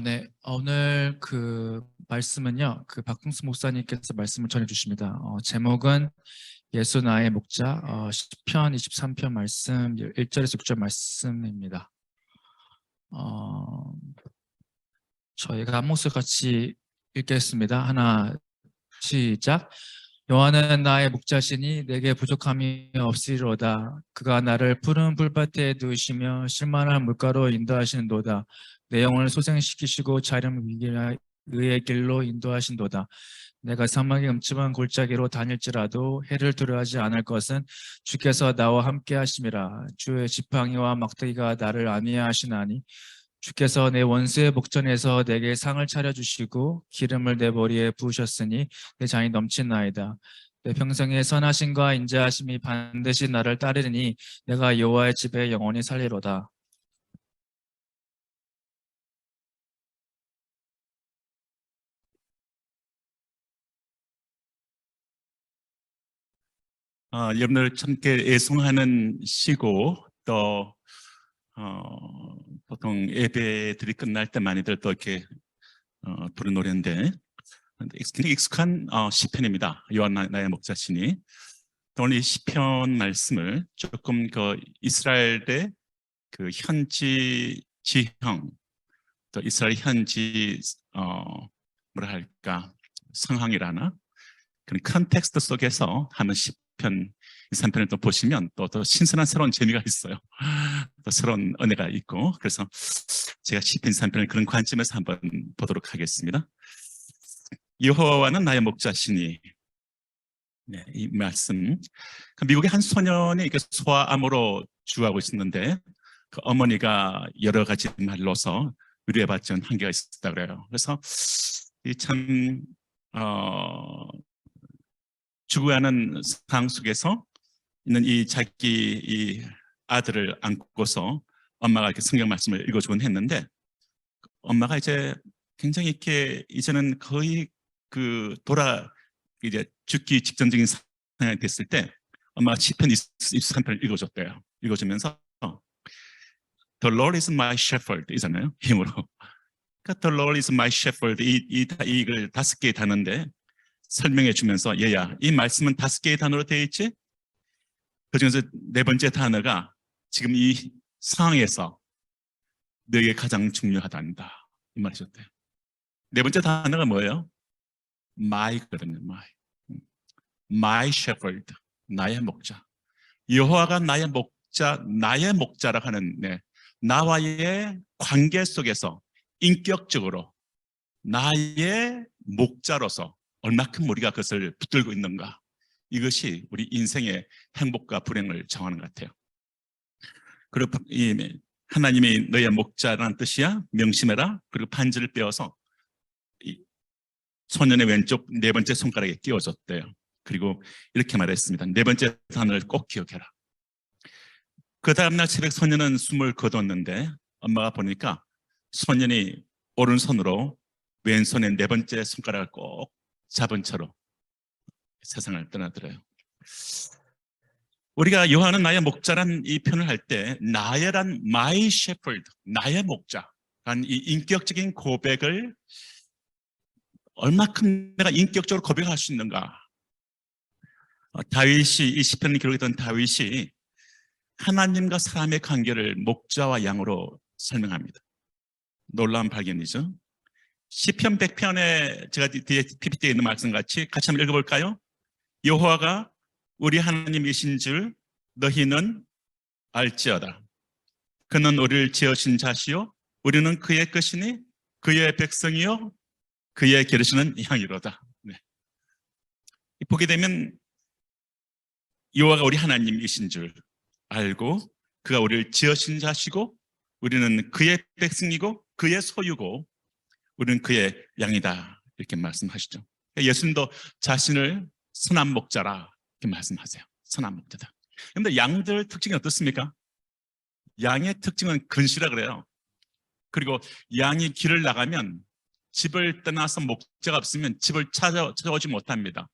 네. 오늘 말씀은요, 박흥수 목사님께서 말씀을 전해주십니다. 제목은 예수 나의 목자, 시편 23편 말씀 1절에서 6절 말씀입니다. 저희가 한 목소리 같이 읽겠습니다. 하나, 시작. 여호와는 나의 목자시니 내게 부족함이 없으리로다. 그가 나를 푸른 풀밭에 두시며 실만한 물가로 인도하시는도다. 내 영혼을 소생시키시고 자름 의의 길로 인도하신도다. 내가 사막의 음침한 골짜기로 다닐지라도 해를 두려워하지 않을 것은 주께서 나와 함께 하심이라. 주의 지팡이와 막대기가 나를 안위하시나니 주께서 내 원수의 목전에서 내게 상을 차려주시고 기름을 내 머리에 부으셨으니 내 잔이 넘치나이다. 내 평생의 선하심과 인자하심이 반드시 나를 따르리니 내가 여호와의 집에 영원히 살리로다. 여러분들 함께 애송하는 시고 또 보통 예배들이 끝날 때 많이들 또 이렇게 부른 노래인데 굉장히 익숙한 시편입니다. 여호와 나의 목자시니. 오늘 이 시편 말씀을 조금 이스라엘의 현지 지형, 또 이스라엘 현지 뭐라 할까 상황이라나 그런 컨텍스트 속에서 하는 시편 23편을 또 보시면 또 신선한 새로운 재미가 있어요. 또 새로운 은혜가 있고, 그래서 제가 시편 23편을 그런 관점에서 한번 보도록 하겠습니다. 여호와는 나의 목자시니, 네, 이 말씀. 미국의 한 소년이 이렇게 소아암으로 죽어가고 있었는데 그 어머니가 여러 가지 말로서 의뢰받지 않은 한계가 있었다 그래요. 그래서 참 죽어가는 상황 속에서 있는 이 아들을 안고서 엄마가 이렇게 성경 말씀을 읽어주곤 했는데, 엄마가 이제 굉장히 이렇게 이제는 거의 이제 죽기 직전적인 상황이 됐을 때 엄마가 시편 23편을 읽어줬대요. 읽어주면서 The Lord is my shepherd 이잖아요, 힘으로. 그러니까 The Lord is my shepherd 이걸 5개의 단어인데 설명해 주면서, 얘야, 이 말씀은 5개의 단어로 되어 있지? 그중에서 4번째 단어가 지금 이 상황에서 너에게 가장 중요하단다, 이 말이셨대요. 4번째 단어가 뭐예요? my거든요. my shepherd, 나의 목자. 여호와가 나의 목자, 나의 목자라고 하는 나와의 관계 속에서 인격적으로 나의 목자로서 얼마큼 우리가 그것을 붙들고 있는가, 이것이 우리 인생의 행복과 불행을 정하는 것 같아요. 그리고 하나님이 너의 목자라는 뜻이야, 명심해라. 그리고 반지를 빼어서 이 소년의 왼쪽 4번째 손가락에 끼워줬대요. 그리고 이렇게 말했습니다. 4번째 단어를 꼭 기억해라. 그 다음날 새벽 소년은 숨을 거뒀는데 엄마가 보니까 소년이 오른손으로 왼손의 4번째 손가락을 꼭 잡은 채로 세상을 떠나더래요. 우리가 여호와는 나의 목자란 이 표현을 할 때 나의란 my shepherd, 나의 목자란 이 인격적인 고백을 얼마큼 내가 인격적으로 고백할 수 있는가. 다윗이, 이 시편을 기록했던 다윗이 하나님과 사람의 관계를 목자와 양으로 설명합니다. 놀라운 발견이죠. 시편 100편에 제가 뒤에 PPT에 있는 말씀같이 같이 한번 읽어볼까요? 여호와가 우리 하나님이신 줄 너희는 알지어다. 그는 우리를 지으신 자시요 우리는 그의 것이니 그의 백성이요 그의 기르시는 양이로다. 네. 보게 되면 여호와가 우리 하나님이신 줄 알고 그가 우리를 지으신 자시고 우리는 그의 백성이고 그의 소유고 우리는 그의 양이다, 이렇게 말씀하시죠. 예수님도 자신을 선한 목자라 이렇게 말씀하세요. 선한 목자다. 그런데 양들 특징이 어떻습니까? 양의 특징은 근시라 그래요. 그리고 양이 길을 나가면 집을 떠나서 목자가 없으면 집을 찾아오지 못합니다.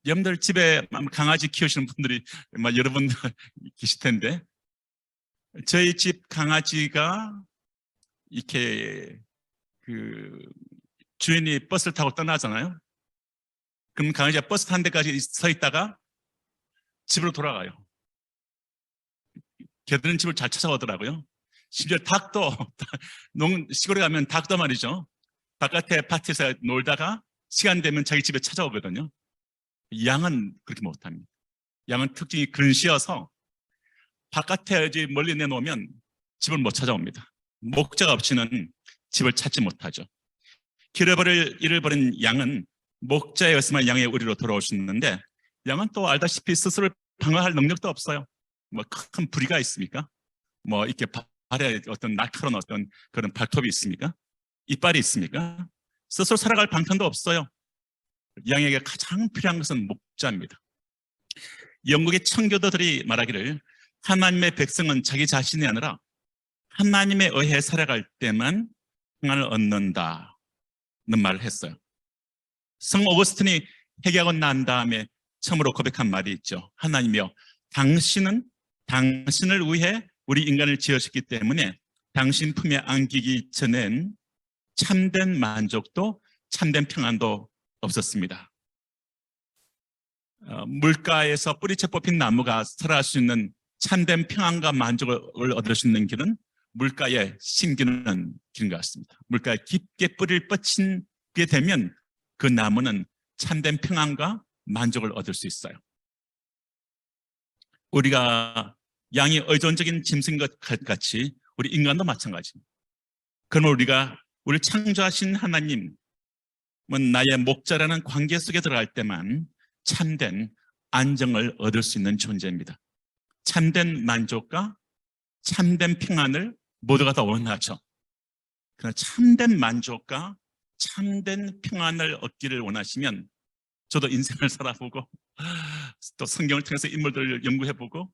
여러분들 집에 강아지 키우시는 분들이 여러분 계실 텐데, 저희 집 강아지가 이렇게 그 주인이 버스를 타고 떠나잖아요. 그럼 강아지가 버스 탄 데까지 서 있다가 집으로 돌아가요. 걔들은 집을 잘 찾아오더라고요. 심지어 닭도 시골에 가면 닭도 말이죠. 바깥에 밭에서 놀다가 시간 되면 자기 집에 찾아오거든요. 양은 그렇게 못합니다. 양은 특징이 근시여서 바깥에 멀리 내놓으면 집을 못 찾아옵니다. 목자가 없이는 집을 찾지 못하죠. 잃어버린 양은 목자에 의해서만 양의 우리로 돌아올 수 있는데 양은 또 알다시피 스스로 방어할 능력도 없어요. 뭐 큰 부리가 있습니까? 뭐 이렇게 발에 어떤 날카로운 어떤 그런 발톱이 있습니까? 이빨이 있습니까? 스스로 살아갈 방편도 없어요. 양에게 가장 필요한 것은 목자입니다. 영국의 청교도들이 말하기를 하나님의 백성은 자기 자신이 아니라 하나님에 의해 살아갈 때만 평안을 얻는다는 말을 했어요. 성 오거스틴이 회개하고 난 다음에 처음으로 고백한 말이 있죠. 하나님이여, 당신은 당신을 위해 우리 인간을 지으셨기 때문에 당신 품에 안기기 전엔 참된 만족도 참된 평안도 없었습니다. 물가에서 뿌리채 뽑힌 나무가 살아갈 수 있는 참된 평안과 만족을 얻을 수 있는 길은 물가에 심기는 길인 것 같습니다. 물가에 깊게 뿌리를 뻗치게 되면 그 나무는 참된 평안과 만족을 얻을 수 있어요. 우리가 양이 의존적인 짐승인 것 같이 우리 인간도 마찬가지입니다. 그러면 우리를 창조하신 하나님은 나의 목자라는 관계 속에 들어갈 때만 참된 안정을 얻을 수 있는 존재입니다. 참된 만족과 참된 평안을 모두가 다 원하죠. 그러나 참된 만족과 참된 평안을 얻기를 원하시면 저도 인생을 살아보고 또 성경을 통해서 인물들을 연구해보고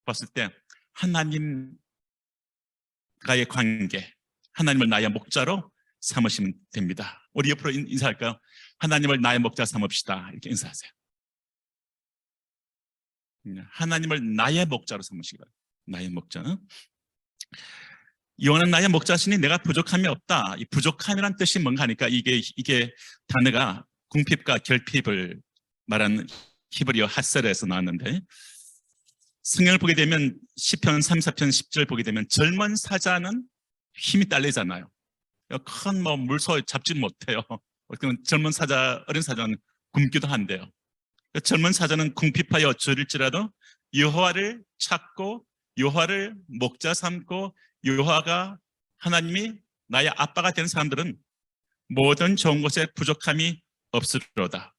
봤을 때 하나님과의 관계, 하나님을 나의 목자로 삼으시면 됩니다. 우리 옆으로 인사할까요? 하나님을 나의 목자 삼읍시다. 이렇게 인사하세요. 하나님을 나의 목자로 삼으시기 바랍니다. 나의 목자. 여호와는 나의 목자시니 내가 부족함이 없다. 이 부족함이란 뜻이 뭔가 하니까 이게 단어가 궁핍과 결핍을 말하는 히브리어 핫셀에서 나왔는데 성경을 보게 되면 시편 34편 10절 보게 되면 젊은 사자는 힘이 딸리잖아요. 큰 물소 잡지 못해요. 젊은 사자, 어린 사자는 굶기도 한대요. 젊은 사자는 궁핍하여 줄일지라도 여호와를 찾고 여호와를 목자 삼고 여호와가 하나님이 나의 아빠가 된 사람들은 모든 좋은 것에 부족함이 없으리로다.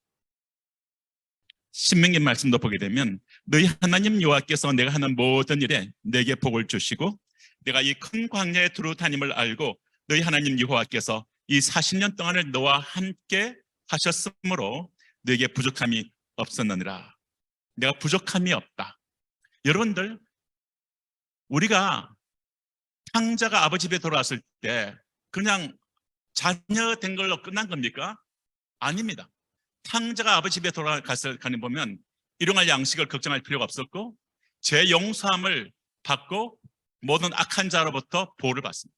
신명기 말씀도 보게 되면 너희 하나님 여호와께서 내가 하는 모든 일에 내게 복을 주시고 내가 이 큰 광야에 두루 다님을 알고 너희 하나님 여호와께서 이 40년 동안을 너와 함께 하셨으므로 너에게 부족함이 없었느니라. 내가 부족함이 없다. 여러분들, 우리가 탕자가 아버지 집에 돌아왔을 때 그냥 자녀 된 걸로 끝난 겁니까? 아닙니다. 탕자가 아버지 집에 돌아갔을 때 보면 일용할 양식을 걱정할 필요가 없었고 죄 용서함을 받고 모든 악한 자로부터 보호를 받습니다.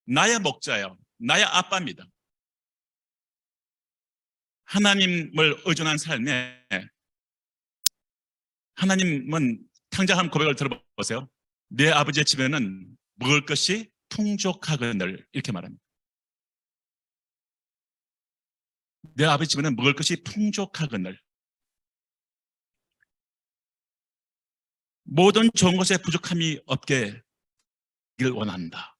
나의 목자예요. 나의 아빠입니다. 하나님을 의존한 삶에 하나님은 탕자한 고백을 들어보세요. 내 아버지의 집에는 먹을 것이 풍족하거늘 이렇게 말합니다. 내 아버지 집에는 먹을 것이 풍족하거늘 모든 좋은 것에 부족함이 없게 길 원한다.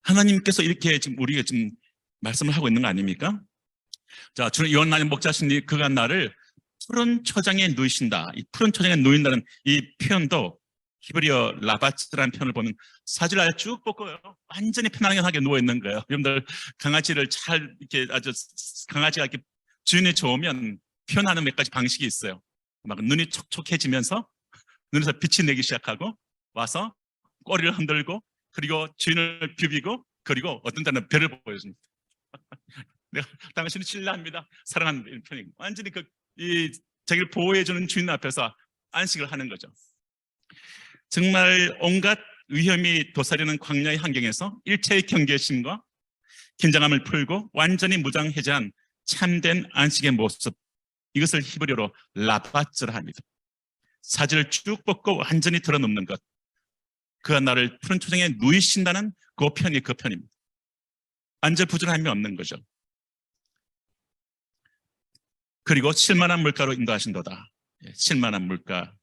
하나님께서 이렇게 지금 우리가 지금 말씀을 하고 있는 거 아닙니까? 자, 주는 요한나의 목자신이 그가 나를 푸른 초장에 누이신다. 이 푸른 초장에 누인다는 이 표현도 히브리어 라바츠라는 표현을 보면 사지를 아주 쭉 뻗고요. 완전히 편안하게 누워 있는 거예요. 여러분들 강아지를 잘 이렇게 아주 강아지가 이렇게 주인이 좋으면 표현하는 몇 가지 방식이 있어요. 막 눈이 촉촉해지면서 눈에서 빛이 내기 시작하고 와서 꼬리를 흔들고 그리고 주인을 비비고 그리고 어떤 때는 별을 보여줍니다. 내가 당신을 신뢰합니다. 사랑하는 편이고 완전히 자기를 보호해주는 주인 앞에서 안식을 하는 거죠. 정말 온갖 위험이 도사리는 광야의 환경에서 일체의 경계심과 긴장감을 풀고 완전히 무장해제한 참된 안식의 모습, 이것을 히브리어로 라바츠라 합니다. 사지를 쭉 뻗고 완전히 드러눕는 것, 그가 나를 푸른 초장에 누이신다는 그 편이 그 편입니다. 안절부절함이 없는 거죠. 그리고 쉴만한 물가로 인도하신도다. 쉴만한 물가.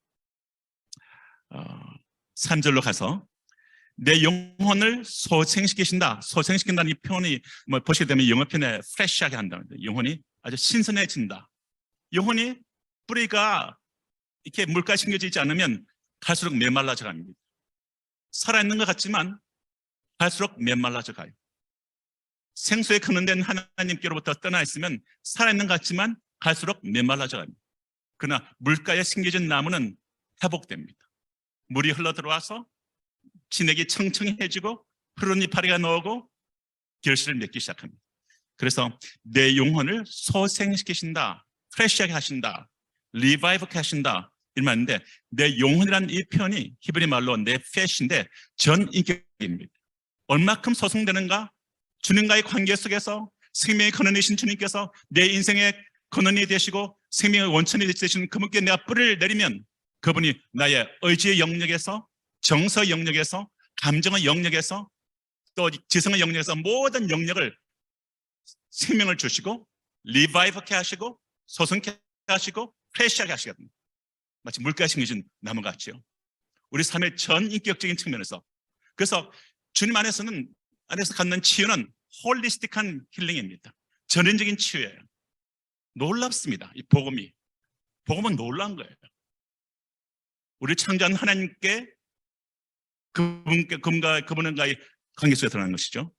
3절로 가서 내 영혼을 소생시키신다. 소생시킨다는 이 표현이 보시게 되면 영어편에 프레시하게 한다는 거예요. 영혼이 아주 신선해진다. 영혼이 뿌리가 이렇게 물가에 심겨지지 않으면 갈수록 메말라져 갑니다. 살아있는 것 같지만 갈수록 메말라져 가요. 생수에 거는된 하나님께로부터 떠나 있으면 살아있는 것 같지만 갈수록 메말라져 갑니다. 그러나 물가에 심겨진 나무는 회복됩니다. 물이 흘러들어와서 진액이 청청해지고 푸른 이파리가 나오고 결실을 맺기 시작합니다. 그래서 내 영혼을 소생시키신다, 프레시하게 하신다, 리바이브하게 하신다 이런 말인데, 내 영혼이라는 이 표현이 히브리 말로 네페시인데 전인격입니다. 얼마큼 소생되는가? 주님과의 관계 속에서 생명의 근원이신 주님께서 내 인생의 근원이 되시고 생명의 원천이 되시는 그분께 내가 뿌리를 내리면 그분이 나의 의지의 영역에서, 정서의 영역에서, 감정의 영역에서, 또 지성의 영역에서 모든 영역을 생명을 주시고 리바이브하게 하시고 소생케 하시고 프레시하게 하시거든요. 마치 물가에 심겨진 나무같이요. 우리 삶의 전인격적인 측면에서. 그래서 주님 안에서 갖는 치유는 홀리스틱한 힐링입니다. 전인적인 치유예요. 놀랍습니다. 이 복음은 놀라운 거예요. 우리 창조한 하나님께 그분과의 관계 속에 들어가는 것이죠.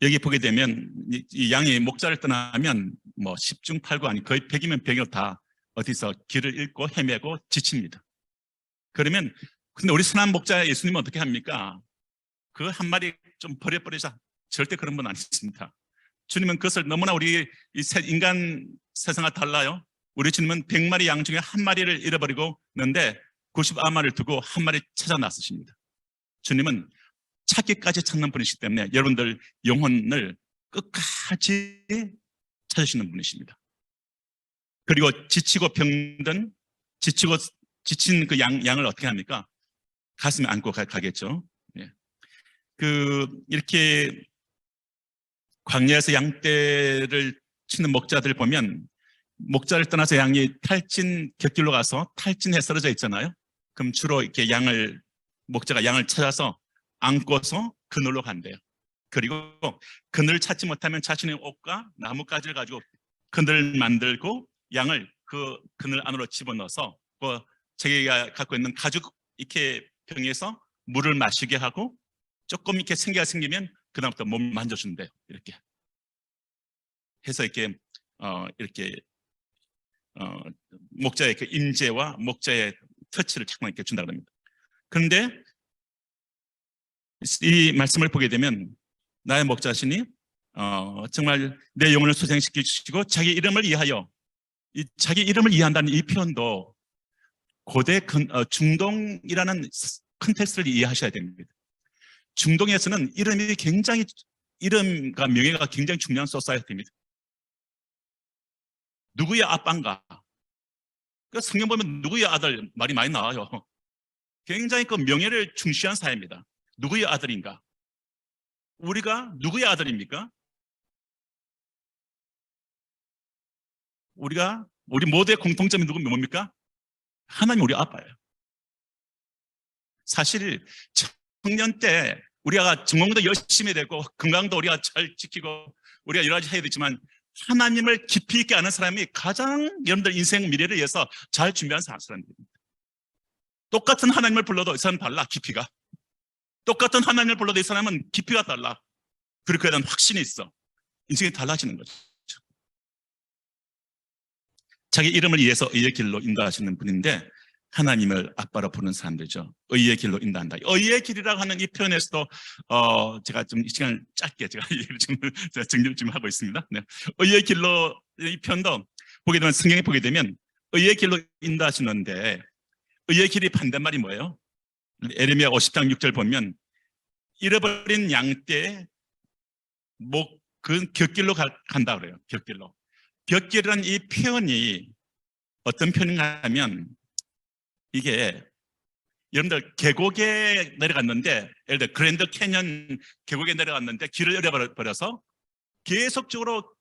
여기 보게 되면 이 양이 목자를 떠나면 10중 8구 아니 거의 100이면 100이고 다 어디서 길을 잃고 헤매고 지칩니다. 그러면 근데 우리 선한 목자 예수님은 어떻게 합니까? 그 한 마리 좀 버려버리자. 절대 그런 분 아니십니다. 주님은 그것을 너무나 우리 인간 세상과 달라요. 우리 주님은 100마리 양 중에 한 마리를 잃어버리고 있는데 99마리를 두고 한 마리 찾아 나서십니다. 주님은 찾기까지 찾는 분이시기 때문에 여러분들 영혼을 끝까지 찾으시는 분이십니다. 그리고 지치고 병든, 지친 그 양을 어떻게 합니까? 가슴에 안고 가겠죠. 예. 이렇게 광야에서 양떼를 치는 목자들 보면 목자를 떠나서 양이 탈진 곁길로 가서 탈진해 쓰러져 있잖아요. 그럼 주로 이렇게 목자가 양을 찾아서 안고서 그늘로 간대요. 그리고 그늘을 찾지 못하면 자신의 옷과 나뭇가지를 가지고 그늘을 만들고 양을 그 그늘 안으로 집어넣어서 자기가 갖고 있는 가죽 이렇게 병에서 물을 마시게 하고 조금 이렇게 생기가 생기면 그다음부터 몸 만져준대요. 이렇게 해서 이렇게 목자의 그 임재와 목자의 터치를 자꾸 이렇게 준다고 합니다. 그런데 이 말씀을 보게 되면 나의 목자신이 정말 내 영혼을 소생시키시고 자기 이름을 이해하여, 자기 이름을 이해한다는 이 표현도 고대 중동이라는 컨텍스트를 이해하셔야 됩니다. 중동에서는 이름과 명예가 굉장히 중요한 소사이어티입니다. 누구의 아빠인가? 성경 보면 누구의 아들 말이 많이 나와요. 굉장히 그 명예를 중시한 사회입니다. 누구의 아들인가? 우리가 누구의 아들입니까? 우리 모두의 공통점이 뭡니까? 하나님 우리 아빠예요. 사실 청년 때 우리가 전공도 열심히 되고 건강도 우리가 잘 지키고 우리가 여러 가지 해야 되지만 하나님을 깊이 있게 아는 사람이 가장 여러분들 인생 미래를 위해서 잘 준비한 사람들입니다. 똑같은 하나님을 불러도 이 사람은 달라, 깊이가. 똑같은 하나님을 불러도 이 사람은 깊이가 달라. 그리고 그에 대한 확신이 있어. 인생이 달라지는 거죠. 자기 이름을 위해서 의의 길로 인도하시는 분인데 하나님을 아빠로 부르는 사람들이죠. 의의 길로 인도한다. 의의 길이라고 하는 이 표현에서도 제가 좀 이 시간을 짧게 제가 정리를 좀 하고 있습니다. 네. 의의 길로 이 표현도 보게 되면 성경에 보게 되면 의의 길로 인도하시는데 의의 길이 반대말이 뭐예요? 에레미야 50장 6절 보면 잃어버린 양떼 그 곁길로 간다 그래요. 곁길로. 곁길이라는 이 표현이 어떤 표현인가 하면 이게 여러분들 계곡에 내려갔는데 예를 들어 그랜드 캐년 계곡에 내려갔는데 길을 잃어버려서 계속적으로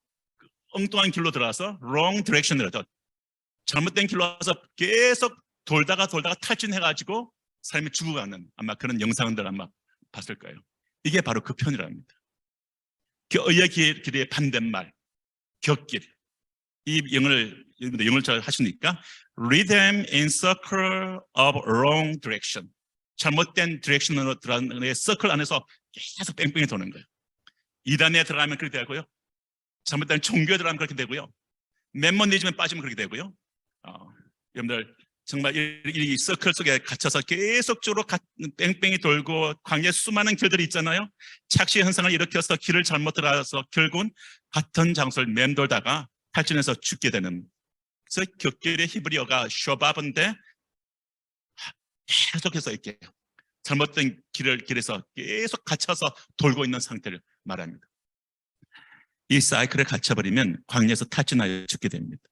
엉뚱한 길로 들어가서 wrong direction으로 잘못된 길로 와서 계속 돌다가 탈진해가지고 삶이 죽어가는 아마 그런 영상들 아마 봤을 거예요. 이게 바로 그 표현이랍니다. 의의 길의 반대말, 곁길. 이 영어를 잘 하시니까 rhythm in circle of wrong direction. 잘못된 디렉션으로 들어가는 서클 안에서 계속 뺑뺑이 도는 거예요. 이단에 들어가면 그렇게 되고요. 잘못된 종교에 들어가면 그렇게 되고요. 멤버니즘에 빠지면 그렇게 되고요. 여러분들 정말 이 서클 속에 갇혀서 계속적으로 뺑뺑이 돌고 광야에 수많은 길들이 있잖아요. 착시 현상을 일으켜서 길을 잘못 들어가서 결국은 같은 장소를 맴돌다가 탈진해서 죽게 되는. 그래서 곁길의 히브리어가 쇼바브인데 계속해서 이렇게 잘못된 길에서 계속 갇혀서 돌고 있는 상태를 말합니다. 이 사이클에 갇혀버리면 광야에서 탈진하여 죽게 됩니다.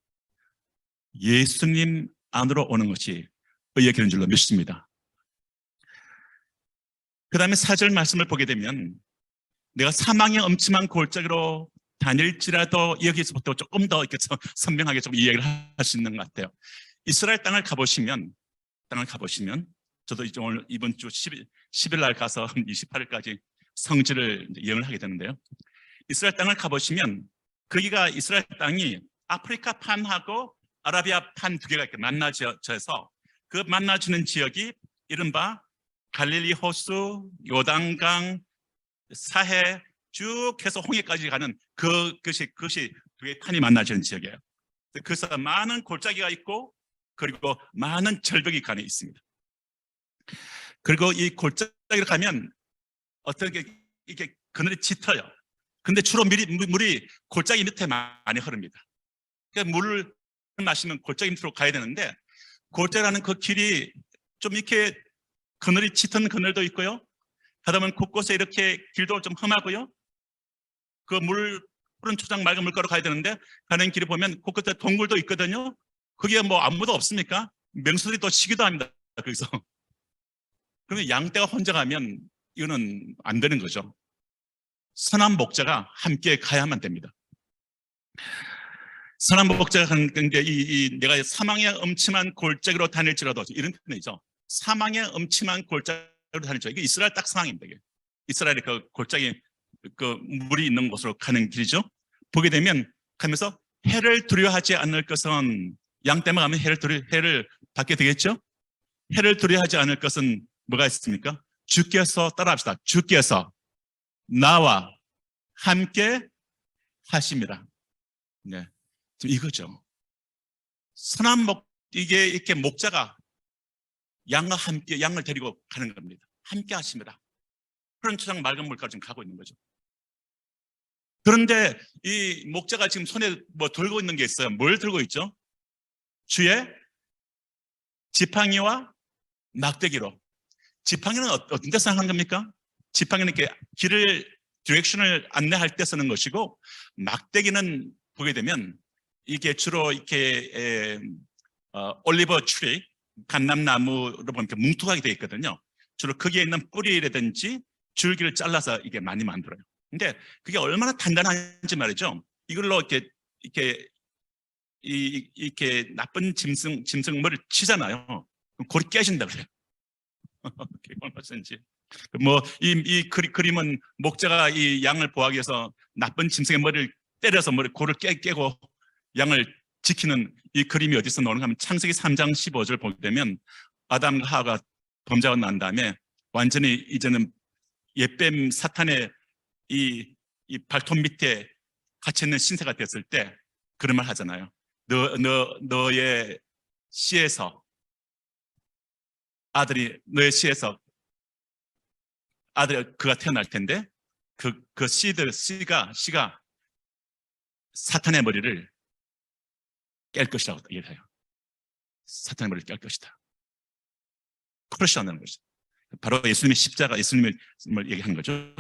예수님 안으로 오는 것이 의의 길인 줄로 믿습니다. 그 다음에 4절 말씀을 보게 되면 내가 사망의 엄침한 골짜기로 다닐지라도 여기서부터 조금 더 이렇게 선명하게 좀 이야기를 할 수 있는 것 같아요. 이스라엘 땅을 가보시면 저도 오늘 이번 주 10일 날 가서 28일까지 성지를 여행을 하게 되는데요. 이스라엘 땅을 가보시면 거기가 이스라엘 땅이 아프리카 판하고 아라비아 판 두 개가 이렇게 만나져서 그 만나지는 지역이 이른바 갈릴리 호수, 요단강, 사해 쭉 해서 홍해까지 가는 그것이 두 개의 판이 만나지는 지역이에요. 그래서 많은 골짜기가 있고 그리고 많은 절벽이 간에 있습니다. 그리고 이 골짜기를 가면 어떻게 이렇게 그늘이 짙어요. 근데 주로 물이 골짜기 밑에 많이 흐릅니다. 그러니까 물을 마시면 골짜기 밑으로 가야 되는데 골짜기라는 그 길이 좀 이렇게 그늘이 짙은 그늘도 있고요. 하다 보면 곳곳에 이렇게 길도 좀 험하고요. 그 푸른 초장 맑은 물가로 가야 되는데 가는 길에 보면 곳곳에 동굴도 있거든요. 거기에 뭐 아무도 없습니까? 맹수들이 또 쉬기도 합니다. 거기서. 그러면 양떼가 혼자 가면 이거는 안 되는 거죠. 선한 목자가 함께 가야만 됩니다. 선한 목자가 가는 게 내가 사망의 엄침한 골짜기로 다닐지라도 이런 표현이죠. 사망의 엄침한 골짜기로 다닐지라도 이게 이스라엘 딱 상황입니다. 이게. 이스라엘의 그 골짜기 그 물이 있는 곳으로 가는 길이죠. 보게 되면 가면서 해를 두려워하지 않을 것은 양떼만 가면 해를 받게 되겠죠. 해를 두려워하지 않을 것은 뭐가 있습니까? 주께서 따라합시다. 주께서 나와 함께 하십니다. 네, 이거죠. 선한 이게 이렇게 목자가 양과 함께 양을 데리고 가는 겁니다. 함께 하십니다. 그런 초장 맑은 물가로 지금 가고 있는 거죠. 그런데 이 목자가 지금 손에 뭐 들고 있는 게 있어요. 뭘 들고 있죠? 주의 지팡이와 막대기로. 지팡이는 어떤 데 사용하는 겁니까? 지팡이는 이렇게 디렉션을 안내할 때 쓰는 것이고, 막대기는 보게 되면 이게 주로 이렇게 올리버 트리, 감람나무로 보면 이렇게 뭉툭하게 되어 있거든요. 주로 거기에 있는 뿌리라든지 줄기를 잘라서 이게 많이 만들어요. 근데 그게 얼마나 단단한지 말이죠. 이걸로 이렇게 나쁜 짐승물을 치잖아요. 그럼 골이 깨진다 그래요. 얼마든지. 이 그림은 목자가 이 양을 보호하기 위해서 나쁜 짐승의 머리를 때려서 골을 깨고 양을 지키는 이 그림이 어디서 나오는가 하면 창세기 3장 15절 보게 되면 아담과 하와가 범죄하고 난 다음에 완전히 이제는 옛뱀 사탄의 이 발톱 밑에 갇혀있는 신세가 됐을 때 그런 말 하잖아요. 너의 씨에서 너의 씨에서 아들이 그가 태어날 텐데 그 씨가 사탄의 머리를 깰 것이라고 얘기해요. 사탄의 머리를 깰 것이다. 크러쉬한다는 것이죠. 바로 예수님의 십자가, 예수님을 얘기하는 거죠.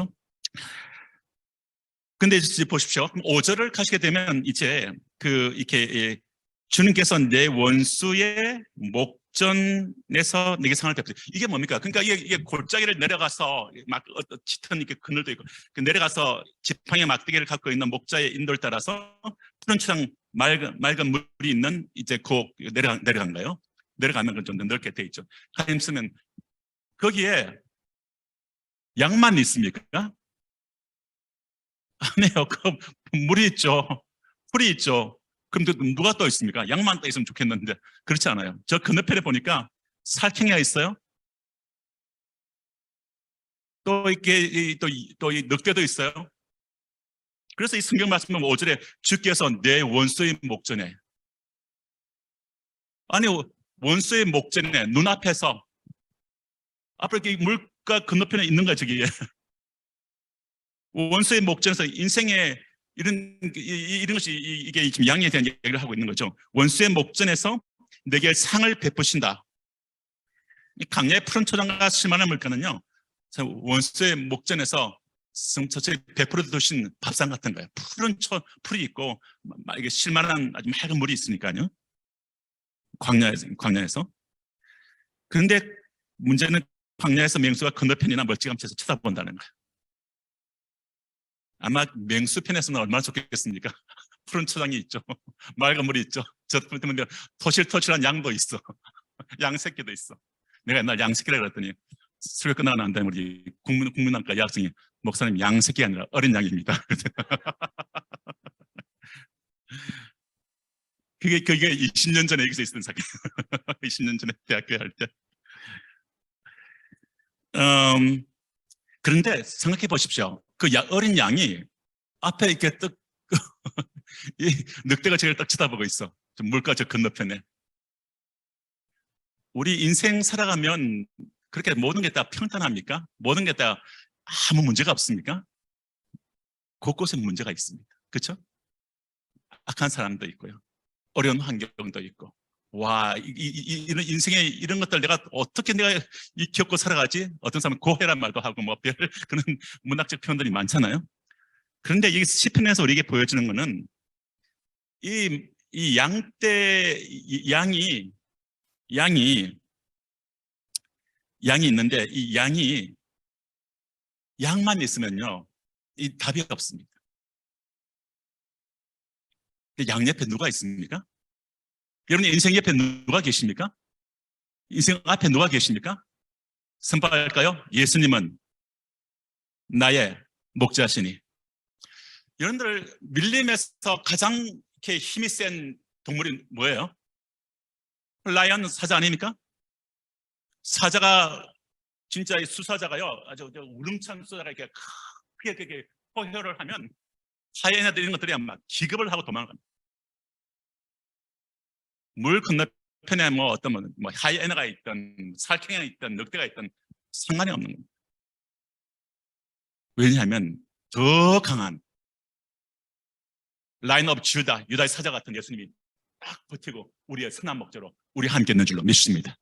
근데 이제 보십시오. 5절을 가시게 되면 이제 이렇게 주님께서 내 원수의 목전에서 내게 상을 베푸시. 이게 뭡니까? 그러니까 이게 골짜기를 내려가서 막 짙은 이렇게 그늘도 있고 내려가서 지팡이 막대기를 갖고 있는 목자의 인도를 따라서 푸른 초장 맑은 물이 있는 이제 내려간 거예요. 내려가면 좀 더 넓게 돼 있죠. 하나님 쓰면 거기에 양만 있습니까? 아니에요. 그 물이 있죠. 풀이 있죠. 그럼 누가 떠 있습니까? 양만 떠 있으면 좋겠는데 그렇지 않아요. 저 건너편에 보니까 살쾡이가 있어요. 또 이렇게 또 이 늑대도 있어요. 그래서 이 성경 말씀은 5절에 주께서 내 원수의 목전에, 아니 원수의 목전에 눈앞에서 앞으로 이렇게 물가 건너편에 있는 거야 저기. 원수의 목전에서 인생의 이런 것이 이게 지금 양에 대한 얘기를 하고 있는 거죠. 원수의 목전에서 내게 상을 베푸신다. 강야의 푸른 초장과 실만한 물가는요, 원수의 목전에서 저쪽에 베풀어 두신 밥상 같은 거예요. 풀이 있고 이게 실만한 아주 맑은 물이 있으니까요. 광야에서. 그런데 문제는 광야에서 맹수가 건너편이나 멀찌감치해서 쳐다본다는 거예요. 아마 맹수편에서는 얼마나 좋겠습니까? 푸른 초장이 있죠. 맑은 물이 있죠. 저 때문에 토실토실한 양도 있어. 양 새끼도 있어. 내가 옛날 양 새끼라 그랬더니 설교 끝나고 난 다음에 우리 국문학과 여학생이 목사님 양 새끼가 아니라 어린 양입니다. 그게 20년 전에 여기서 있었던 사건. 20년 전에 대학교 할 때. 그런데 생각해 보십시오. 그 어린 양이 앞에 이렇게 이 늑대가 저를 딱 쳐다보고 있어. 물가 저 건너편에. 우리 인생 살아가면 그렇게 모든 게 다 평탄합니까? 모든 게 다 아무 문제가 없습니까? 곳곳에 문제가 있습니다. 그렇죠? 악한 사람도 있고요. 어려운 환경도 있고. 와, 이런 인생의 이런 것들 내가 어떻게 겪고 살아가지? 어떤 사람은 고해란 말도 하고 뭐 별 그런 문학적 표현들이 많잖아요. 그런데 이 시편에서 우리에게 보여주는 거는 이 양이 있는데 이 양만 있으면요, 이 답이 없습니다. 양 옆에 누가 있습니까? 여러분 인생 옆에 누가 계십니까? 인생 앞에 누가 계십니까? 선포할까요? 예수님은 나의 목자시니. 여러분들 밀림에서 가장 이렇게 힘이 센 동물이 뭐예요? 라이언 사자 아닙니까? 사자가 진짜 수사자가요, 아주 우렁찬 수사자가 이렇게 크게 포효를 하면 하이에나들 이런 것들이 아마 기겁을 하고 도망갑니다. 물 건너편에 뭐 어떤 뭐 하이에나가 있든 살쾡이가 있든 늑대가 있든 상관이 없는 겁니다. 왜냐하면 더 강한 라인 오브 주다, 유다의 사자 같은 예수님이 딱 버티고 우리의 선한 목자로 우리 함께 있는 줄로 믿습니다.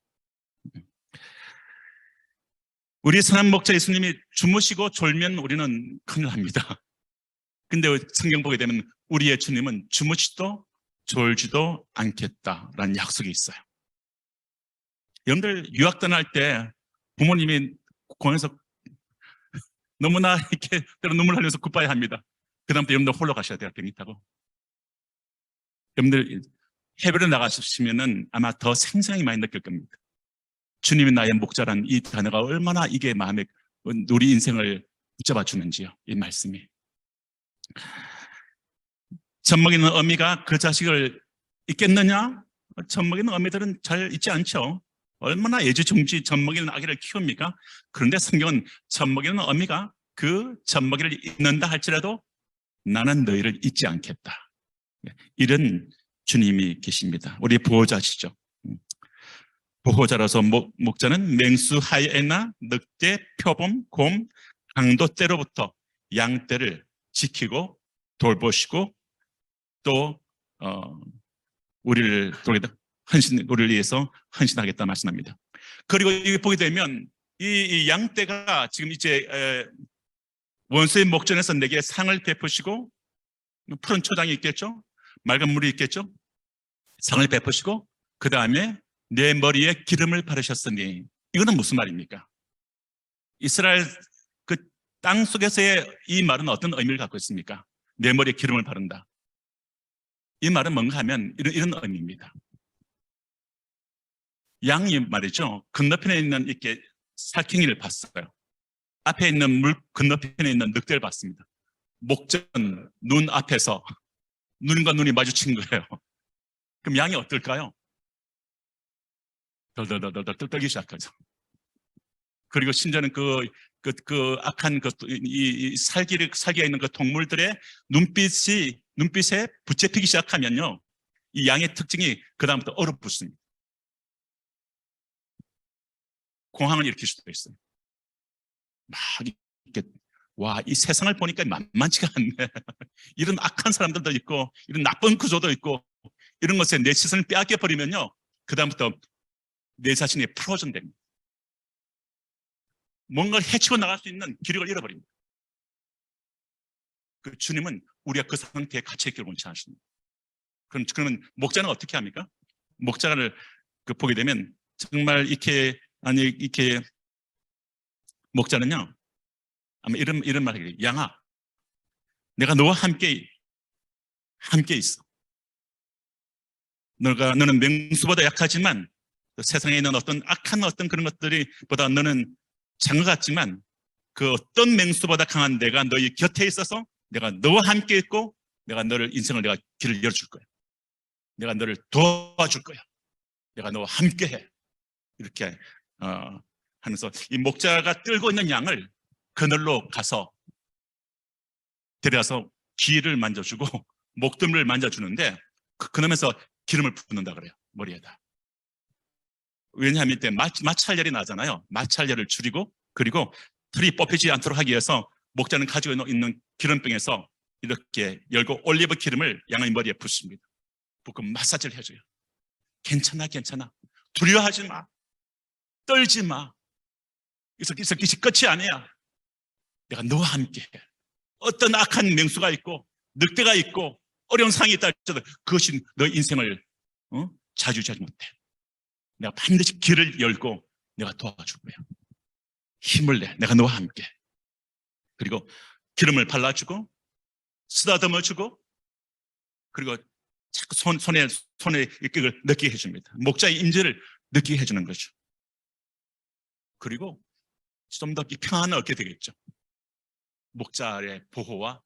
우리 선한 목자 예수님이 주무시고 졸면 우리는 큰일 납니다. 근데 성경 보게 되면 우리의 주님은 주무시도 졸지도 않겠다라는 약속이 있어요. 여러분들 유학 떠날 때 부모님이 공항에서 너무나 이렇게 때로 눈물 흘려서 굿바이 합니다. 그 다음부터 여러분들 홀로 가셔야 돼요. 비행기 타고. 여러분들 해외로 나가시면은 아마 더 생생히 많이 느낄 겁니다. 주님이 나의 목자란 이 단어가 얼마나 이게 마음에 우리 인생을 붙잡아 주는지요. 이 말씀이. 젖먹이는 어미가 그 자식을 잊겠느냐? 젖먹이는 어미들은 잘 잊지 않죠. 얼마나 애지중지 젖먹이는 아기를 키웁니까? 그런데 성경은 젖먹이는 어미가 그 젖먹이를 잊는다 할지라도 나는 너희를 잊지 않겠다. 이런 주님이 계십니다. 우리 보호자시죠. 보호자로서 목자는 맹수, 하이에나, 늑대, 표범, 곰, 강도 떼로부터 양떼를 지키고 돌보시고 또 우리를 위해서 헌신하겠다 말씀합니다. 그리고 이게 보게 되면 이 양떼가 지금 이제 원수의 목전에서 내게 상을 베푸시고, 푸른 초장이 있겠죠, 맑은 물이 있겠죠, 상을 베푸시고 그 다음에 내 머리에 기름을 바르셨으니, 이거는 무슨 말입니까? 이스라엘 그 땅 속에서의 이 말은 어떤 의미를 갖고 있습니까? 내 머리에 기름을 바른다. 이 말은 뭔가 하면 이런 의미입니다. 양이 말이죠, 건너편에 있는 이렇게 살쾡이를 봤어요. 앞에 있는 물 건너편에 있는 늑대를 봤습니다. 목전 눈 앞에서 눈과 눈이 마주친 거예요. 그럼 양이 어떨까요? 덜덜덜덜 떨기 시작하죠. 그리고 심지어는 그 악한 이 살기가 있는 그 동물들의 눈빛에 붙잡히기 시작하면요, 이 양의 특징이 그 다음부터 얼어붙습니다. 공황을 일으킬 수도 있어요. 막 이렇게, 와, 이 세상을 보니까 만만치가 않네. 이런 악한 사람들도 있고, 이런 나쁜 구조도 있고, 이런 것에 내 시선을 빼앗겨 버리면요, 그 다음부터 내 자신이 풀어진 됩니다. 뭔가를 해치고 나갈 수 있는 기력을 잃어버립니다. 그 주님은 우리가 그 상태에 갇혀 있기를 원치 않으십니다. 그러면 목자는 어떻게 합니까? 목자를 보게 되면 정말 이렇게 목자는요, 아마 이런 말을 해요. 양아, 내가 너와 함께 있어. 너는 맹수보다 약하지만 세상에 있는 어떤 악한 그런 것들이 보다 너는 장어 같지만 그 어떤 맹수보다 강한 내가 너희 곁에 있어서 내가 너와 함께 있고, 내가 너를 인생을 내가 길을 열어줄 거야. 내가 너를 도와줄 거야. 내가 너와 함께해. 이렇게 하면서 이 목자가 끌고 있는 양을 그늘로 가서 데려와서 귀를 만져주고 목덜미를 만져주는데, 그러면서 기름을 붓는다 그래요, 머리에다. 왜냐하면 이때 마찰열이 나잖아요. 마찰열을 줄이고, 그리고 털이 뽑히지 않도록 하기 위해서 목자는 가지고 있는 기름병에서 이렇게 열고 올리브 기름을 양의 머리에 붓습니다. 붓고 마사지를 해줘요. 괜찮아. 두려워하지 마. 떨지 마. 이것이 끝이 아니야. 내가 너와 함께 해. 어떤 악한 맹수가 있고 늑대가 있고 어려운 상황이 있다 할지라도 그것이 너 인생을 좌지우지하지 못해. 내가 반드시 길을 열고 내가 도와줄 거야. 힘을 내. 내가 너와 함께. 그리고 기름을 발라주고 쓰다듬어주고, 그리고 자꾸 손에 이걸 느끼게 해줍니다. 목자의 임재를 느끼게 해주는 거죠. 그리고 좀 더 평안을 얻게 되겠죠. 목자의 보호와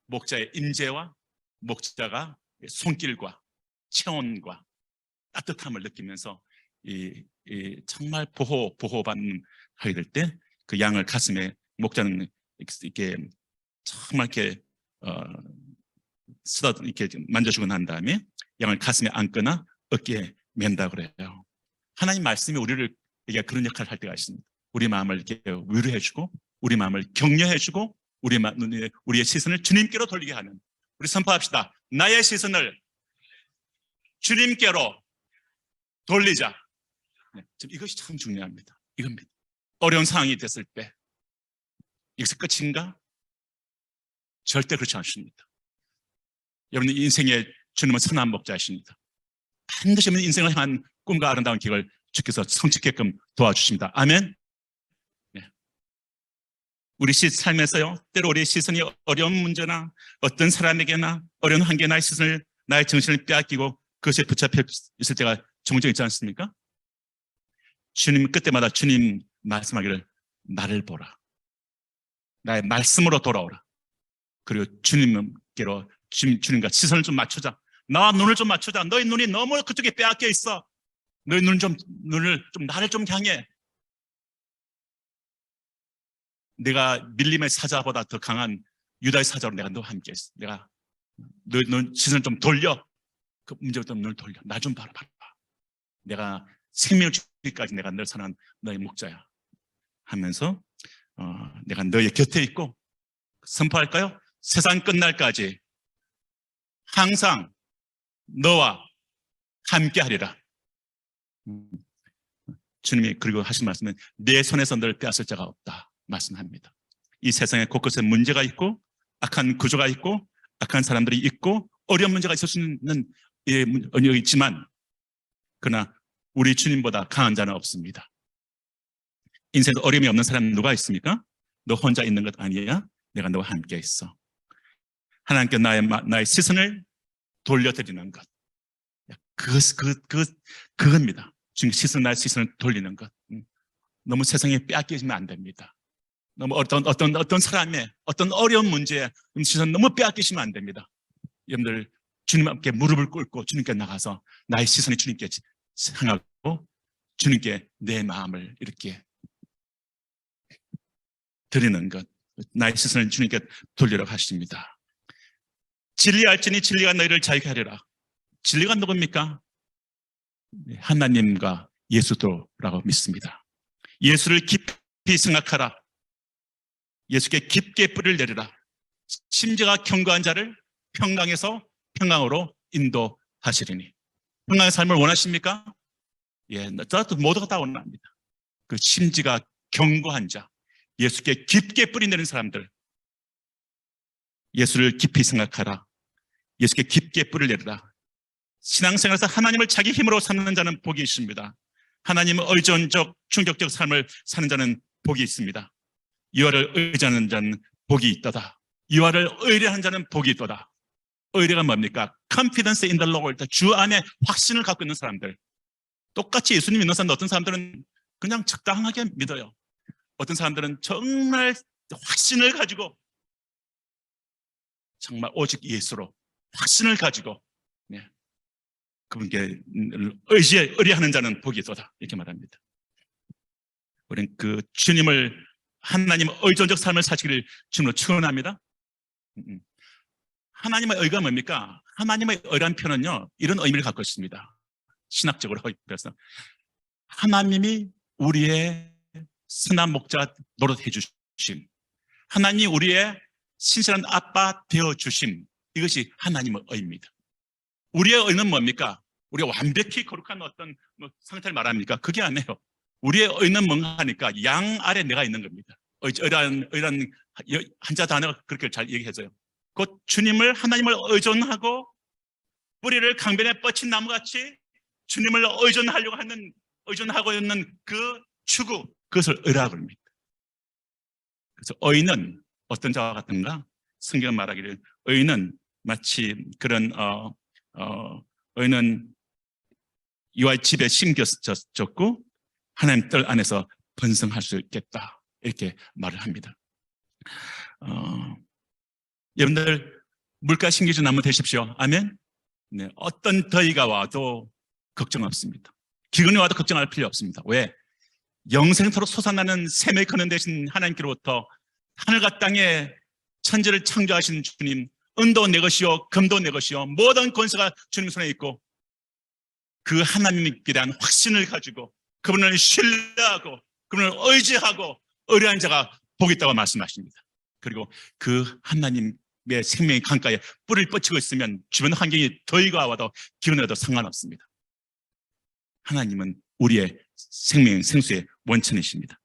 목자의 임재와 목자가 손길과 체온과 따뜻함을 느끼면서 정말 보호받는 하게 될 때 그 양을 가슴에, 목자는 이렇게 정말 이렇게 이렇게 만져주고 난 다음에 양을 가슴에 안거나 어깨에 맨다 그래요. 하나님 말씀이 우리를 그런 역할을 할 때가 있습니다. 우리 마음을 이렇게 위로해주고, 우리 마음을 격려해주고, 우리의 시선을 주님께로 돌리게 하는, 우리 선포합시다. 나의 시선을 주님께로 돌리자. 네, 이것이 참 중요합니다. 이겁니다. 어려운 상황이 됐을 때 이것이 끝인가? 절대 그렇지 않습니다. 여러분, 인생의 주님은 선한 목자이십니다. 반드시 인생을 향한 꿈과 아름다운 길을 주께서 성취게끔 도와주십니다. 아멘. 네. 우리 삶에서요, 때로 우리의 시선이 어려운 문제나 어떤 사람에게나 어려운 한계에 나의 시선을, 나의 정신을 빼앗기고 그것에 붙잡혀 있을 때가 종종 있지 않습니까? 주님, 그때마다 주님 말씀하기를 나를 보라. 나의 말씀으로 돌아오라. 그리고 주님께로, 주님과 시선을 좀 맞추자. 나와 눈을 좀 맞추자. 너희 눈이 너무 그쪽에 빼앗겨 있어. 너희 나를 좀 향해. 내가 밀림의 사자보다 더 강한 유다의 사자로 내가 너와 함께 있어. 내가 너 시선을 좀 돌려. 그 문제부터 눈을 돌려. 나 좀 봐라. 내가 생명을 주기까지 내가 늘 사랑하는 너의 목자야 하면서 내가 너의 곁에 있고, 선포할까요? 세상 끝날까지 항상 너와 함께 하리라. 주님이 그리고 하신 말씀은 내 손에서 널 빼앗을 자가 없다 말씀합니다. 이 세상에 곳곳에 문제가 있고 악한 구조가 있고 악한 사람들이 있고 어려운 문제가 있을 수 있는 여기 있지만 그러나 우리 주님보다 강한 자는 없습니다. 인생에 어려움이 없는 사람 누가 있습니까? 너 혼자 있는 것 아니야? 내가 너와 함께 있어. 하나님께 나의 시선을 돌려드리는 것. 그겁니다. 지금 나의 시선을 돌리는 것. 너무 세상에 빼앗기시면 안 됩니다. 너무 어떤 사람의 어떤 어려운 문제에 시선 너무 빼앗기시면 안 됩니다. 여러분들 주님 앞에 무릎을 꿇고 주님께 나가서 나의 시선이 주님께 향하고 주님께 내 마음을 이렇게 드리는 것. 나의 시선을 주님께 돌리라고 하십니다. 진리할지니 진리가 너희를 자유케 하리라. 진리가 누굽니까? 하나님과 예수도라고 믿습니다. 예수를 깊이 생각하라. 예수께 깊게 뿌리를 내리라. 심지가 견고한 자를 평강에서 평강으로 인도하시리니. 평강의 삶을 원하십니까? 예, 저도 모두가 다 원합니다. 그 심지가 견고한 자, 예수께 깊게 뿌리 내리는 사람들, 예수를 깊이 생각하라. 예수께 깊게 뿌리를 내리라. 신앙생활에서 하나님을 자기 힘으로 사는 자는 복이 있습니다. 하나님의 의존적 충격적 삶을 사는 자는 복이 있습니다. 여호와를 의지하는 자는 복이 있도다. 여호와를 의뢰하는 자는 복이 있도다. 의뢰가 뭡니까? Confidence in the Lord. 주 안에 확신을 갖고 있는 사람들. 똑같이 예수님 믿는 사람들, 어떤 사람들은 그냥 적당하게 믿어요. 어떤 사람들은 정말 확신을 가지고 정말 오직 예수로 확신을 가지고 그분께 의뢰하는 자는 복이 있도다. 이렇게 말합니다. 우리는 그 주님을 하나님의 의존적 삶을 사시기를 주님으로 축원합니다. 하나님의 의가 뭡니까? 하나님의 의란 표현은요, 이런 의미를 갖고 있습니다. 신학적으로 그래서 하나님이 우리의 선한 목자 노릇해 주심, 하나님이 우리의 신실한 아빠 되어 주심, 이것이 하나님의 의입니다. 우리의 의는 뭡니까? 우리가 완벽히 거룩한 어떤 상태를 말합니까? 그게 아니에요. 우리의 의는 뭔가 하니까 양 아래 내가 있는 겁니다. 의란 한자 단어가 그렇게 잘 얘기해줘요. 곧 주님을, 하나님을 의존하고 뿌리를 강변에 뻗친 나무같이 주님을 의존하고 있는 그 추구, 그것을 의라고 합니다. 그래서 의는 어떤 자와 같은가? 성경은 말하기를 의는 마치 그런 의는 이와 집에 심겨졌고 하나님 뜻 안에서 번성할 수 있겠다, 이렇게 말을 합니다. 여러분들 물가 심기주 나무 되십시오. 아멘. 네, 어떤 더위가 와도 걱정 없습니다. 기근이 와도 걱정할 필요 없습니다. 왜? 영생토록 솟아나는 샘을 거는 대신 하나님께로부터 하늘과 땅에 천지를 창조하신 주님, 은도 내 것이요 금도 내 것이요 모든 권세가 주님 손에 있고 그 하나님께 대한 확신을 가지고 그분을 신뢰하고 그분을 의지하고 의뢰한 자가 복이 있다고 말씀하십니다. 그리고 그 하나님의 생명의 강가에 뿌리를 뻗치고 있으면 주변 환경이 더위가 와도 기온이 와도 상관없습니다. 하나님은 우리의 생수의 원천이십니다.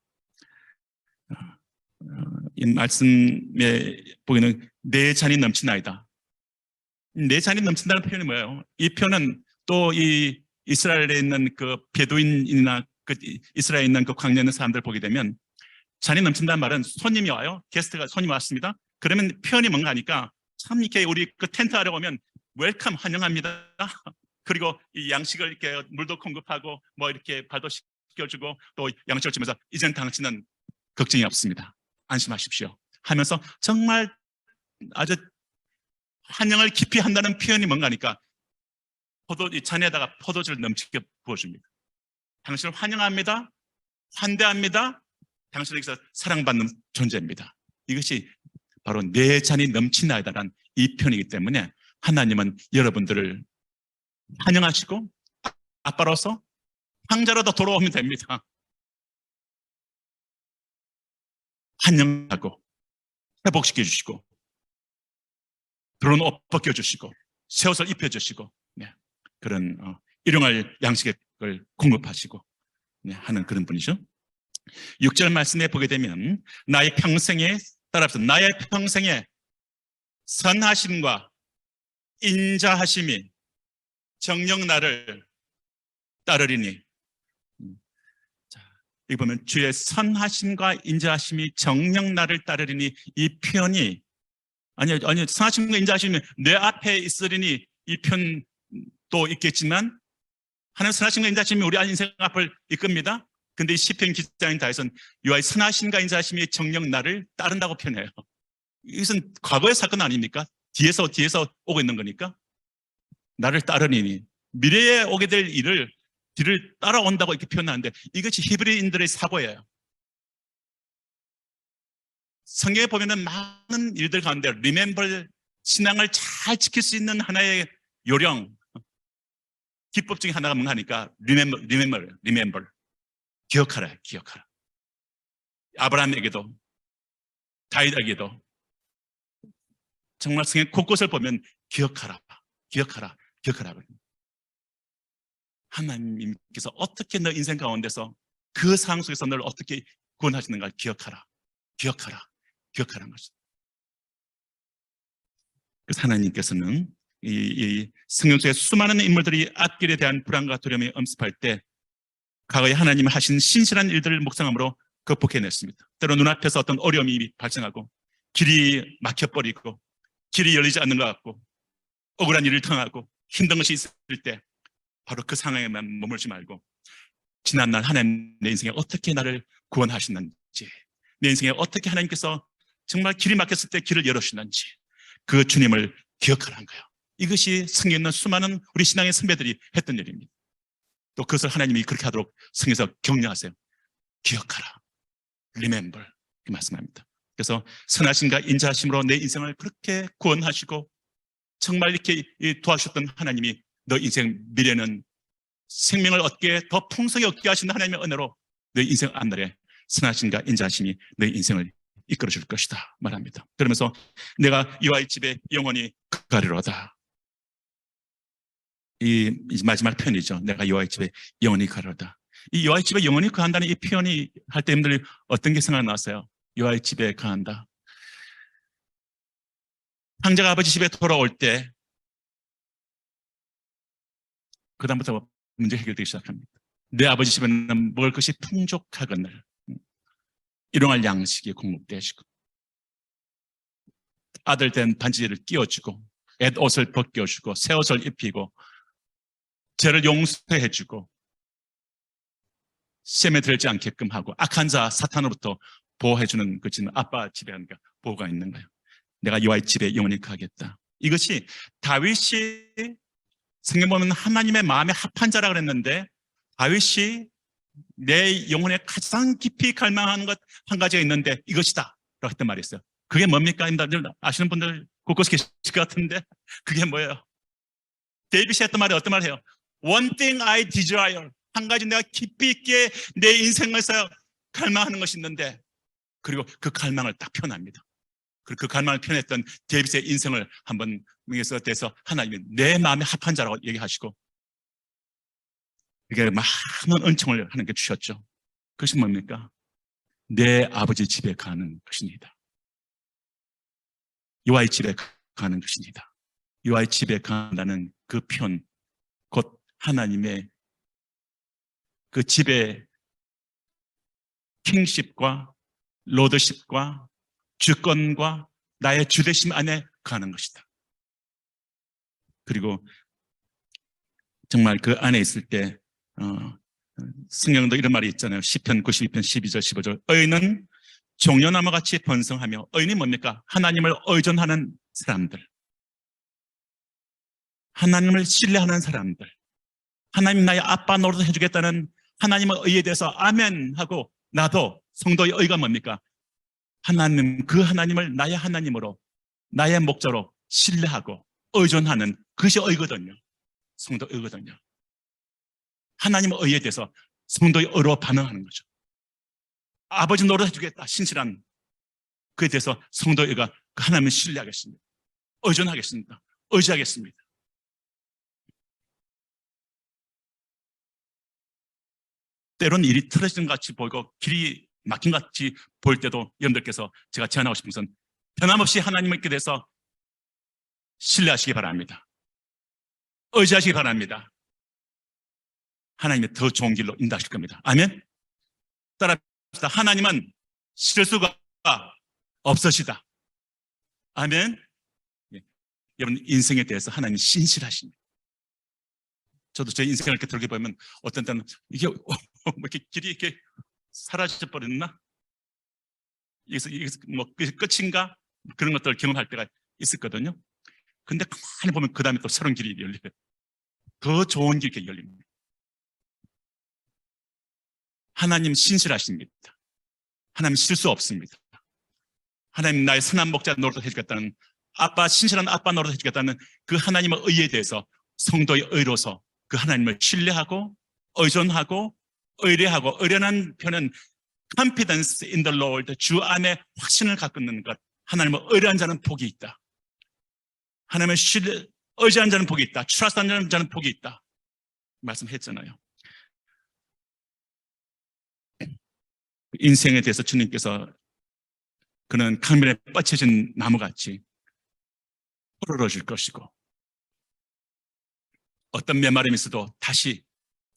이 말씀에 보기에는 내 잔이 넘치나이다. 내 잔이 넘친다는 표현이 뭐예요? 이 표현은 또 이 이스라엘에 있는 그 베두인이나 그 이스라엘에 있는 그 광야에 있는 사람들 보게 되면 잔이 넘친다는 말은 손님이 와요. 손님이 왔습니다. 그러면 표현이 뭔가 하니까 참 이렇게 우리 그 텐트 하러 오면 웰컴 환영합니다. 그리고 이 양식을 이렇게 물도 공급하고 뭐 이렇게 발도 씻겨주고 또 양식을 주면서 이젠 당신은 걱정이 없습니다. 안심하십시오 하면서 정말 아주 환영을 깊이 한다는 표현이 뭔가 하니까 이 잔에다가 포도주를 넘치게 부어줍니다. 당신을 환영합니다. 환대합니다. 당신은 여기서 사랑받는 존재입니다. 이것이 바로 내 잔이 넘치나이다라는 이 표현이기 때문에 하나님은 여러분들을 환영하시고 아빠로서 황자로도 돌아오면 됩니다. 환영하고 회복시켜 주시고 들어온 옷 벗겨주시고 새 옷을 입혀주시고 그런 일용할 양식을 공급하시고 하는 그런 분이죠. 6절 말씀에 보게 되면 나의 평생에 따라서 나의 평생에 선하심과 인자하심이 정녕 나를 따르리니. 자, 여기 보면 주의 선하심과 인자하심이 정녕 나를 따르리니, 이 표현이 아니요 선하심과 인자하심이 내 앞에 있으리니, 이 표현도 있겠지만 하나님 선하심과 인자하심이 우리 인생 앞을 이끕니다. 근데 이 시편 기자인 다윗은 여호와의 선하심과 인자하심이 정녕 나를 따른다고 표현해요. 이것은 과거의 사건 아닙니까? 뒤에서 오고 있는 거니까. 나를 따르니, 미래에 오게 될 일을 뒤를 따라온다고 이렇게 표현하는데, 이것이 히브리인들의 사고예요. 성경에 보면은 많은 일들 가운데 remember, 신앙을 잘 지킬 수 있는 하나의 요령, 기법 중에 하나가 뭔가 하니까 remember. 기억하라. 아브라함에게도 다윗에게도 정말 성경 곳곳을 보면 기억하라. 하나님께서 어떻게 너 인생 가운데서 그 상황 속에서 너를 어떻게 구원하시는가 기억하라는 것이죠. 그래서 하나님께서는 이 성경 속에 수많은 인물들이 앞길에 대한 불안과 두려움이 엄습할 때 과거에 하나님이 하신 신실한 일들을 묵상함으로 극복해냈습니다. 때로 눈앞에서 어떤 어려움이 발생하고 길이 막혀버리고 길이 열리지 않는 것 같고 억울한 일을 당하고 힘든 것이 있을 때 바로 그 상황에만 머물지 말고 지난날 하나님 내 인생에 어떻게 나를 구원하시는지, 내 인생에 어떻게 하나님께서 정말 길이 막혔을 때 길을 열어주시는지 그 주님을 기억하라는 거예요. 이것이 성경에 있는 수많은 우리 신앙의 선배들이 했던 일입니다. 또 그것을 하나님이 그렇게 하도록 성경에서 격려하세요. 기억하라. Remember. 이 말씀합니다. 그래서 선하심과 인자하심으로 내 인생을 그렇게 구원하시고 정말 이렇게 도와주셨던 하나님이 너 인생 미래는 생명을 얻게 더 풍성히 얻게 하시는 하나님의 은혜로 너 인생 앞날에 선하심과 인자하심이 너 인생을 이끌어 줄 것이다 말합니다. 그러면서 내가 여호와의 집에 영원히 가리로다. 이 마지막 표현이죠. 내가 여호와의 집에 영원히 가리로다. 이 여호와의 집에 영원히 거한다는 이 표현이 할 때 여러분들이 어떤 게 생각나세요? 여호와의 집에 거한다. 황제가 아버지 집에 돌아올 때 그다음부터 문제 해결되기 시작합니다. 내 아버지 집에는 먹을 것이 풍족하거늘 일용할 양식이 공급되어지고 아들 된 반지를 끼워주고 앳 옷을 벗겨주고 새 옷을 입히고 죄를 용서해주고 셈에 들지 않게끔 하고 악한 자 사탄으로부터 보호해주는 그 집은 아빠 집에 하니까 보호가 있는 거예요. 내가 여호와의 집에 영원히 가겠다. 이것이 다윗이 성경 보면 하나님의 마음에 합한 자라 그랬는데 다윗이 내 영혼에 가장 깊이 갈망하는 것 한 가지가 있는데 이것이다 라고 했던 말이 있어요. 그게 뭡니까? 아시는 분들 곳곳에 계실 것 같은데 그게 뭐예요? 데이빗이 했던 말이 어떤 말이에요? One thing I desire. 한 가지 내가 깊이 있게 내 인생에서 갈망하는 것이 있는데, 그리고 그 갈망을 딱 표현합니다. 그리고 그 갈망을 표현했던 데이빗의 인생을 한번 여기서 대해서 하나님이 내 마음에 합한 자라고 얘기하시고 이게 많은 은총을 하나님께 주셨죠. 그것이 뭡니까? 내 아버지 집에 가는 것입니다. 여호와의 집에 가는 것입니다. 여호와의 집에 간다는 그 표현, 곧 하나님의 그 집의 킹십과 로드십과 주권과 나의 주대심 안에 가는 것이다. 그리고 정말 그 안에 있을 때 성경도 이런 말이 있잖아요. 시편 92편 12절 15절 의인은 종려나무 같이 번성하며, 의인이 뭡니까? 하나님을 의존하는 사람들, 하나님을 신뢰하는 사람들, 하나님 나의 아빠 노릇 해주겠다는 하나님의 의에 대해서 아멘 하고, 나도 성도의 의가 뭡니까? 하나님, 그 하나님을 나의 하나님으로, 나의 목자로 신뢰하고 의존하는 그것이 의거든요. 성도 의거든요. 하나님의 의에 대해서 성도의 의로 반응하는 거죠. 아버지 노릇 해주겠다, 신실한 그에 대해서 성도의 의가 하나님을 신뢰하겠습니다. 의존하겠습니다. 의지하겠습니다. 때로는 일이 틀어지는 것 같이 보이고 길이 막힌 것 같이 보일 때도 여러분들께서 제가 제안하고 싶은 것은 변함없이 하나님을 믿게 돼서 신뢰하시기 바랍니다. 의지하시기 바랍니다. 하나님의 더 좋은 길로 인도하실 겁니다. 아멘. 따라합시다. 하나님은 실수가 없으시다. 아멘. 예. 여러분 인생에 대해서 하나님이 신실하십니다. 저도 제 인생을 이렇게 돌아보면 어떤 때는 이게 뭐 이렇게 길이 이렇게 사라져 버렸나? 이게 뭐 끝인가? 그런 것들을 경험할 때가 있었거든요. 근데 가만히 보면 그 다음에 또 새로운 길이 열려요. 더 좋은 길이 열립니다. 하나님 신실하십니다. 하나님 실수 없습니다. 하나님 나의 선한 목자 노릇을 해주겠다는 아빠, 신실한 아빠 노릇을 해주겠다는 그 하나님의 의에 대해서 성도의 의로서 그 하나님을 신뢰하고 의존하고 의뢰하고 의뢰하는 편은 confidence in the Lord, 주 안에 확신을 갖고 있는 것. 하나님을 의뢰한 자는 복이 있다. 하나님을 의지한 자는 복이 있다. trust하는 자는 복이 있다. 말씀했잖아요. 인생에 대해서 주님께서 그는 강변에 뻗쳐진 나무같이 푸르러질 것이고 어떤 메마름이 있어도 다시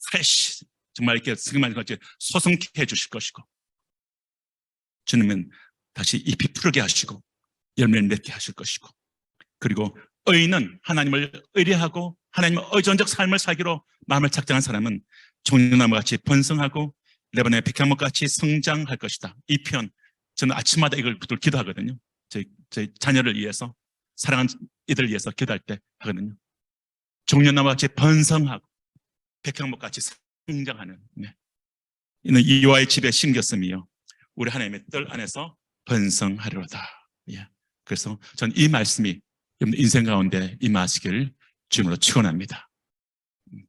프레시 정말 이렇게 승만 같이 소성케 해주실 것이고 주님은 다시 잎이 푸르게 하시고 열매를 맺게 하실 것이고 그리고 의인은 하나님을 의뢰하고 하나님의 의존적 삶을 살기로 마음을 작정한 사람은 종려나무같이 번성하고 레바논의 백향목같이 성장할 것이다. 이 표현 저는 아침마다 이걸 기도하거든요. 저희 자녀를 위해서 사랑하는 이들을 위해서 기도할 때 하거든요. 종려나무같이 번성하고 백향목같이 성장하는 이는 이와의 집에 심겼음이요 우리 하나님의 뜰 안에서 번성하리로다. 예. 그래서 전 이 말씀이 인생 가운데 임하시길 주님으로 축원합니다.